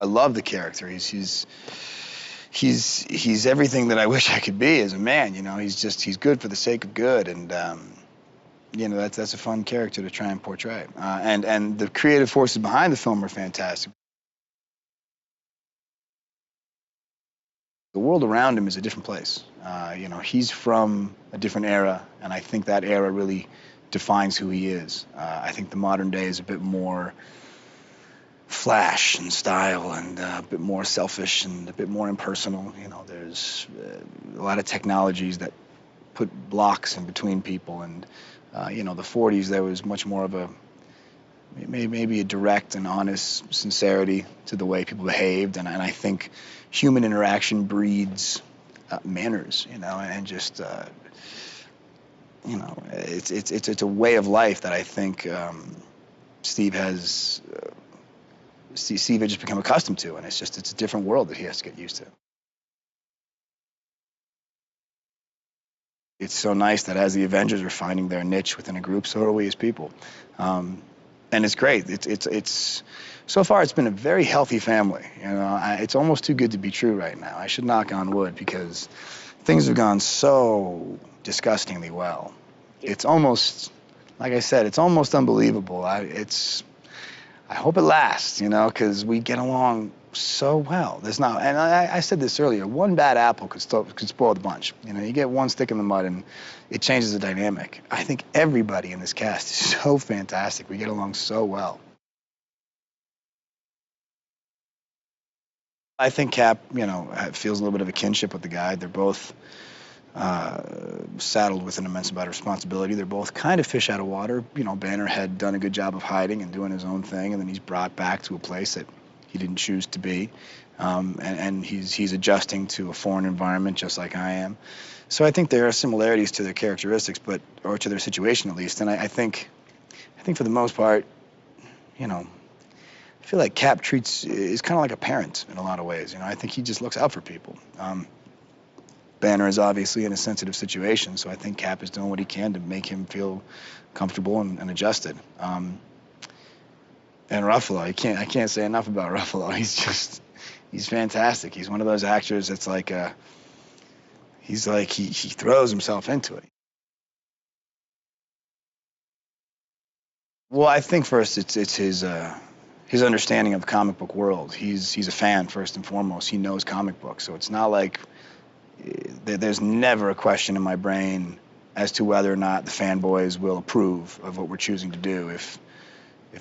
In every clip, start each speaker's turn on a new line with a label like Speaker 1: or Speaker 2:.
Speaker 1: I love the character. He's everything that I wish I could be as a man. He's good for the sake of good, and that's a fun character to try and portray. And the creative forces behind the film are fantastic. The world around him is a different place. He's from a different era, and I think that era really defines who he is. I think the modern day is a bit more flash and style, and a bit more selfish and a bit more impersonal. There's a lot of technologies that put blocks in between people, and the 40s, there was much more of a maybe a direct and honest sincerity to the way people behaved, and I think human interaction breeds manners, and just it's a way of life that I think Steve has just become accustomed to, and it's a different world that he has to get used to. It's so nice that as the Avengers are finding their niche within a group, so are we as people. And it's great. It's so far it's been a very healthy family. It's almost too good to be true right now. I should knock on wood because things have gone so disgustingly well. It's almost, like I said, it's almost unbelievable. I hope it lasts, because we get along so well. And I said this earlier, one bad apple could spoil the bunch. You get one stick in the mud and it changes the dynamic. I think everybody in this cast is so fantastic. We get along so well. I think Cap, feels a little bit of a kinship with the guy. They're both saddled with an immense amount of responsibility. They're both kind of fish out of water. Banner had done a good job of hiding and doing his own thing, and then he's brought back to a place that he didn't choose to be, and he's adjusting to a foreign environment just like I am. So I think there are similarities to their characteristics, or to their situation at least. And I think for the most part, I feel like Cap is kind of like a parent in a lot of ways. I think he just looks out for people. Banner is obviously in a sensitive situation, so I think Cap is doing what he can to make him feel comfortable and adjusted. And Ruffalo, I can't say enough about Ruffalo. He's fantastic. He's one of those actors that's like he throws himself into it. Well, I think first it's his understanding of the comic book world. He's a fan first and foremost. He knows comic books, so it's not like there's never a question in my brain as to whether or not the fanboys will approve of what we're choosing to do. If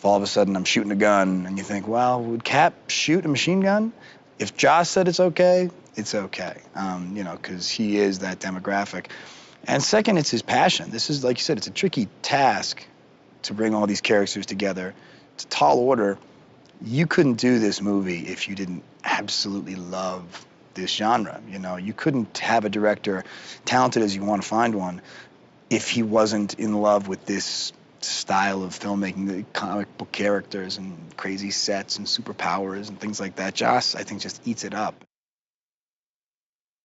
Speaker 1: all of a sudden I'm shooting a gun and you think, well, would Cap shoot a machine gun? If Joss said it's okay, it's okay, because he is that demographic. And second, it's his passion. This is, like you said, it's a tricky task to bring all these characters together. It's a tall order. You couldn't do this movie if you didn't absolutely love this genre. You couldn't have a director, talented as you want to find one, if he wasn't in love with this style of filmmaking, the comic book characters and crazy sets and superpowers and things like that. Joss, I think, just eats it up.